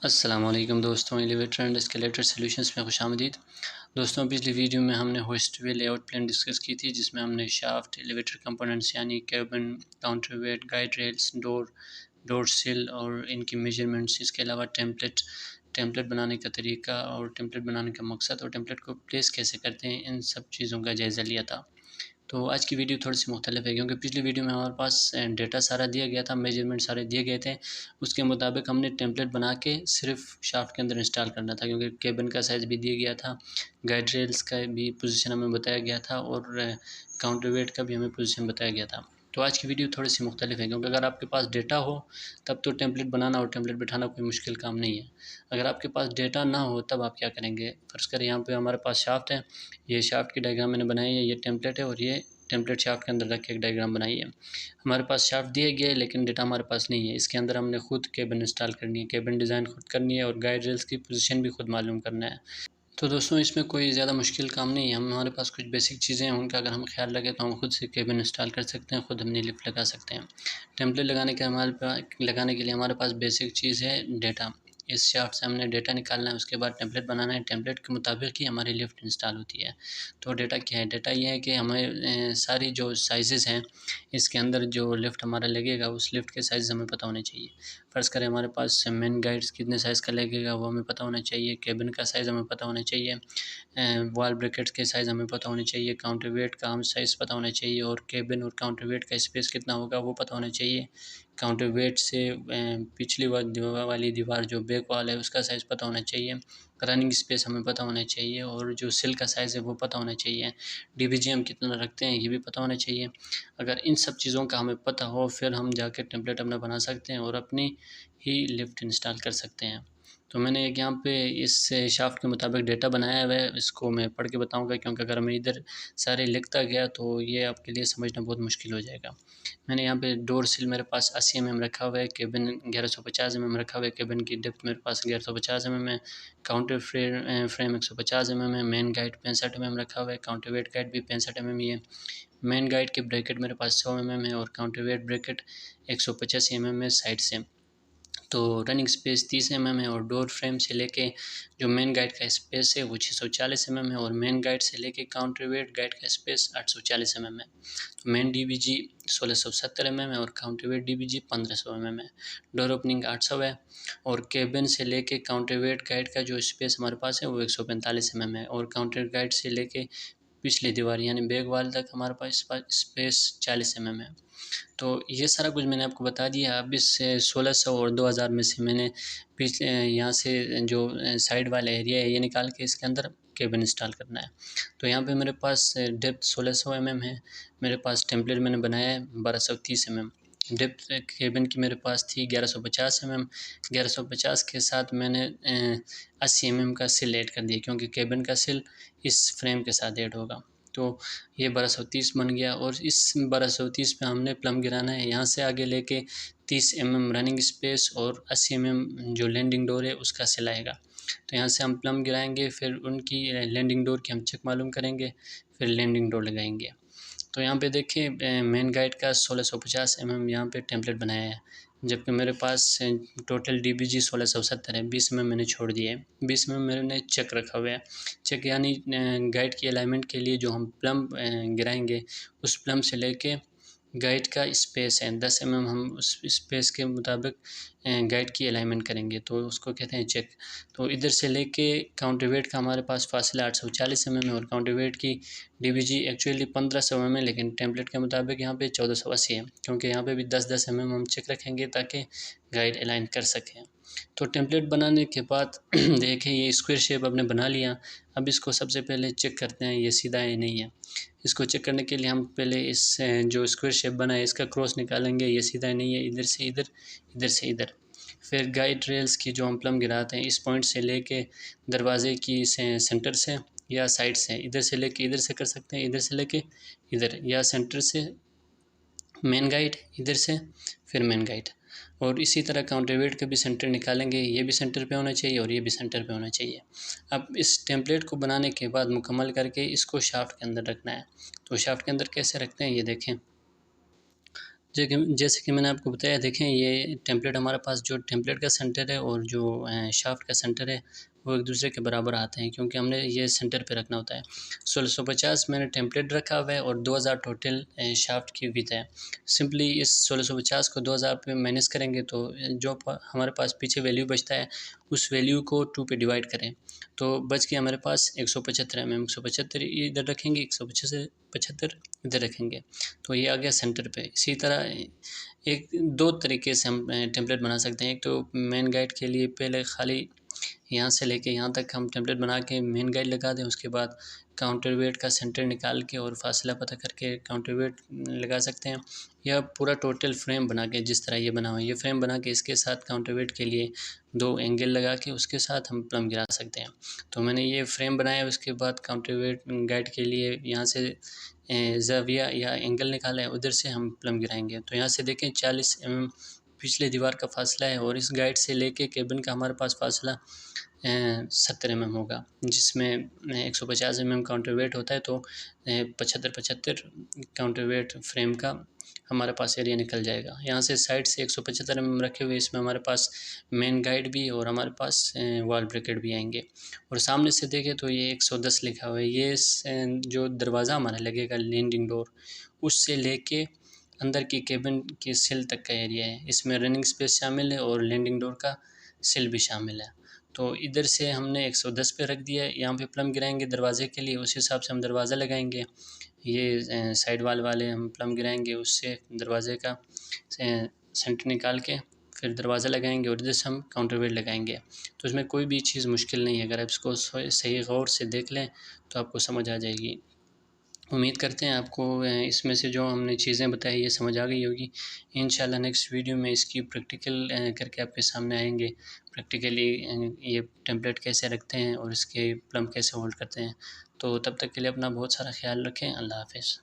अस्सलामुअलैकुम दोस्तों, elevator and escalator solutions में खुशामदीद। दोस्तों, पिछली वीडियो में हमने होस्टवे लेआउट प्लान डिस्कस की थी, जिसमें हमने शाफ्ट, एलिवेटर कंपोनेंट्स यानी cabin, counterweight, guide rails, door सिल और इनकी मेजरमेंट्स, इसके अलावा टेम्पलेट बनाने का तरीका और टेम्पलेट बनाने का मकसद और टेम्पलेट को प्लेस कैसे करते हैं, इन सब चीज़ों का जायज़ा लिया था। तो आज की वीडियो थोड़ी सी मुख्तलिफ है, क्योंकि पिछली वीडियो में हमारे पास डेटा सारा दिया गया था, मेजरमेंट सारे दिए गए थे। उसके मुताबिक हमने टेम्पलेट बना के सिर्फ शाफ्ट के अंदर इंस्टॉल करना था, क्योंकि केबिन का साइज़ भी दिया गया था, गाइड रेल्स का भी पोजीशन हमें बताया गया था और काउंटर वेट का भी हमें पोजीशन बताया गया था। तो आज की वीडियो थोड़ी सी मुख्तलिफ है, क्योंकि अगर आपके पास डेटा हो तब तो टेम्पलेट बनाना और टेम्पलेट बिठाना कोई मुश्किल काम नहीं है। अगर आपके पास डेटा ना हो तब आप क्या करेंगे। फ़र्ज़ करें यहाँ पे हमारे पास शाफ्ट है, ये शाफ्ट की डायग्राम मैंने बनाई है, ये टेम्पलेट है और ये टेम्पलेट शाफ्ट के अंदर रख के एक डायग्राम बनाई है। हमारे पास शाफ्ट दिया गया है लेकिन डेटा हमारे पास नहीं है। इसके अंदर हमने खुद केबिन इंस्टॉल करनी है, केबिन डिज़ाइन खुद करनी है और गाइड रेल्स की पोजीशन भी खुद मालूम करना है। तो दोस्तों, इसमें कोई ज़्यादा मुश्किल काम नहीं है। हमारे पास कुछ बेसिक चीज़ें हैं, उनका अगर हम ख्याल रखें तो हम खुद से केबिन इंस्टॉल कर सकते हैं, खुद अपनी लिफ्ट लगा सकते हैं। टेम्पलेट लगाने के लिए हमारे पास बेसिक चीज़ है डेटा। इस शाफ्ट से हमने डेटा निकालना है, उसके बाद टेम्पलेट बनाना है। टेम्पलेट के मुताबिक ही हमारी लिफ्ट इंस्टॉल होती है। तो डेटा क्या है? डेटा ये है कि हमें सारी जो साइज़ेज़ हैं, इसके अंदर जो लिफ्ट हमारा लगेगा उस लिफ्ट के साइज़ हमें पता होने चाहिए। फ़र्ज़ करें हमारे पास मेन गाइड्स कितने साइज़ का लगेगा वो हमें पता होना चाहिए, केबिन का साइज़ हमें पता होना चाहिए, वॉल ब्रैकेट्स के साइज़ हमें पता होने चाहिए, काउंटर वेट का हम साइज़ पता होना चाहिए और केबिन और काउंटर वेट का स्पेस कितना होगा वो पता होना चाहिए। काउंटर वेट से पिछली वाली दीवार जो बैक वॉल है उसका साइज़ पता होना चाहिए। रनिंग स्पेस हमें पता होना चाहिए और जो सिल का साइज़ है वो पता होना चाहिए। डीबीजी हम कितना रखते हैं ये भी पता होना चाहिए। अगर इन सब चीज़ों का हमें पता हो फिर हम जाके टेम्पलेट अपना बना सकते हैं और अपनी ही लिफ्ट इंस्टॉल कर सकते हैं। तो मैंने एक यहाँ पे इस शाफ्ट के मुताबिक डेटा बनाया हुआ है, इसको मैं पढ़ के बताऊँगा, क्योंकि अगर मैं इधर सारे लिखता गया तो ये आपके लिए समझना बहुत मुश्किल हो जाएगा। मैंने यहाँ पे डोर सिल मेरे पास 80 mm रखा हुआ है, केबिन 1150 mm रखा हुआ है, केबिन की डेप्थ मेरे पास 1150 mm है, काउंटर फ्रेम 150 mm है, मेन गाइड 65 mm रखा हुआ है, काउंटर वेट गाइड भी 65 mm ही है। मेन गाइड की ब्रैकेट मेरे पास 100 mm है और काउंटर वेट ब्रैकेट 185 mm है साइड से। तो रनिंग स्पेस 30 mm है और डोर फ्रेम से लेके जो मेन गाइड का स्पेस है वो 640 mm है और मेन गाइड से लेके काउंटर वेट गाइड का स्पेस 840 mm है। तो मेन DBG 1670 mm है और काउंटर वेट DBG 1500 mm है। डोर ओपनिंग 800 है और केबिन से लेके काउंटर वेट गाइड का जो स्पेस हमारे पास है वो 145 mm है और काउंटर गाइड से लेके पिछली दीवार यानी बैक वाल तक हमारे पास स्पेस 40 mm है। तो ये सारा कुछ मैंने आपको बता दिया। अब इस 1600 और 2000 में से मैंने पिछले यहाँ से जो साइड वाला एरिया है ये निकाल के इसके अंदर केबिन इंस्टॉल करना है। तो यहाँ पे मेरे पास डेप्थ 1600 mm है, मेरे पास टेम्पलेट मैंने बनाया है 1230 mm। डेप्थ केबिन की मेरे पास थी 1150 mm। 1150 के साथ मैंने 80 mm का सिल ऐड कर दिया, क्योंकि केबिन का सिल इस फ्रेम के साथ ऐड होगा। तो ये 1230 बन गया और इस 1230 पे हमने प्लम गिराना है। यहाँ से आगे लेके 30 mm रनिंग स्पेस और 80 mm जो लैंडिंग डोर है उसका सिल आएगा। तो यहाँ से हम प्लम गिराएंगे, फिर उनकी लैंडिंग डोर की हम चेक मालूम करेंगे, फिर लैंडिंग डोर लगाएंगे। तो यहाँ पे देखिए मेन गाइड का 1650 mm यहाँ पे टेम्पलेट बनाया है, जबकि मेरे पास टोटल DBG 1670 है। 20 mm मैंने छोड़ दिया है, 20 mm मैंने चेक रखा हुआ है। चेक यानी गाइड की अलाइनमेंट के लिए जो हम प्लम गिराएंगे उस प्लम से लेके गाइड का स्पेस है 10 mm, हम उस स्पेस के मुताबिक गाइड की अलाइनमेंट करेंगे तो उसको कहते हैं चेक। तो इधर से लेके काउंटर वेट का हमारे पास फासला 840 mm है और काउंटर वेट की DBG एक्चुअली 1500 mm है, लेकिन टेम्पलेट के मुताबिक यहाँ पे 1480 है, क्योंकि यहाँ पे भी 10-10 mm हम चेक रखेंगे ताकि गाइड अलाइन कर सकें। तो टेम्पलेट बनाने के बाद देखें ये स्क्वायर शेप आपने बना लिया। अब इसको सबसे पहले चेक करते हैं ये सीधा है नहीं है। इसको चेक करने के लिए हम पहले इस जो स्क्वायर शेप बना है इसका क्रॉस निकालेंगे, ये सीधा नहीं है, इधर से इधर, इधर से इधर। फिर गाइड रेल्स की जो हम प्लम गिराते हैं इस पॉइंट से लेके दरवाजे की सेंटर से या साइड से, इधर से लेके इधर से कर सकते हैं, इधर से लेके इधर, या सेंटर से मेन गाइड, इधर से फिर मेन गाइड। और इसी तरह काउंटर वेट का भी सेंटर निकालेंगे, ये भी सेंटर पे होना चाहिए और ये भी सेंटर पे होना चाहिए। अब इस टेम्पलेट को बनाने के बाद मुकम्मल करके इसको शाफ्ट के अंदर रखना है। तो शाफ्ट के अंदर कैसे रखते हैं ये देखें। जैसे कि मैंने आपको बताया, देखें ये टेम्पलेट हमारे पास, जो टेम्पलेट का सेंटर है और जो शाफ्ट का सेंटर है वो एक दूसरे के बराबर आते हैं, क्योंकि हमने ये सेंटर पे रखना होता है। 1650 मैंने टेम्पलेट रखा हुआ है और 2000 टोटल शाफ्ट की विड्थ है। सिंपली इस 1650 को 2000 पे माइनस करेंगे तो जो हमारे पास पीछे वैल्यू बचता है उस वैल्यू को 2 पे डिवाइड करें तो बच गया हमारे पास 175 mm। 175 इधर रखेंगे, 175 इधर रखेंगे, तो ये आ गया सेंटर पे। इसी तरह एक दो तरीके से हम टेम्पलेट बना सकते हैं। एक तो मेन गाइड के लिए पहले खाली यहाँ से लेके यहाँ तक हम टेम्पलेट बना के मेन गाइड लगा दें, उसके बाद काउंटर वेट का सेंटर निकाल के और फासला पता करके काउंटर वेट लगा सकते हैं, या पूरा टोटल फ्रेम बना के, जिस तरह ये बना हुआ है ये फ्रेम बना के इसके साथ काउंटर वेट के लिए 2 एंगल लगा के उसके साथ हम प्लम गिरा सकते हैं। तो मैंने ये फ्रेम बनाया, उसके बाद काउंटर वेट गाइड के लिए यहाँ से ज़ाविया या एंगल निकाला है, उधर से हम प्लम गिराएंगे। तो यहाँ से देखें 40 mm पिछले दीवार का फासला है और इस गाइड से लेके केबिन का हमारे पास फासला 70 mm होगा, जिसमें 150 mm काउंटर वेट होता है, तो 75 काउंटर वेट फ्रेम का हमारे पास एरिया निकल जाएगा। यहाँ से साइड से 175 mm रखे हुए, इसमें हमारे पास मेन गाइड भी और हमारे पास वॉल ब्रैकेट भी आएंगे। और सामने से देखें तो ये 110 लिखा हुआ है, ये जो दरवाज़ा हमारा लगेगा लैंडिंग डोर, उससे लेके अंदर की केबिन की सिल तक का एरिया है। इसमें रनिंग स्पेस शामिल है और लैंडिंग डोर का सिल भी शामिल है। तो इधर से हमने 110 पे रख दिया है। यहाँ पे प्लम गिराएंगे दरवाजे के लिए, उस हिसाब से हम दरवाज़ा लगाएंगे। ये साइड वाल वाले हम प्लम गिराएंगे, उससे दरवाजे का सेंटर निकाल के फिर दरवाज़ा लगाएंगे और इधर से हम काउंटर वेट लगाएंगे। तो इसमें कोई भी चीज़ मुश्किल नहीं है, अगर आप इसको सही गौर से देख लें तो आपको समझ आ जाएगी। उम्मीद करते हैं आपको इसमें से जो हमने चीज़ें बताई ये समझ आ गई होगी। इंशाल्लाह नेक्स्ट वीडियो में इसकी प्रैक्टिकल करके आपके सामने आएंगे। प्रैक्टिकली ये टेम्पलेट कैसे रखते हैं और इसके प्लम कैसे होल्ड करते हैं। तो तब तक के लिए अपना बहुत सारा ख्याल रखें। अल्लाह हाफ़िज़।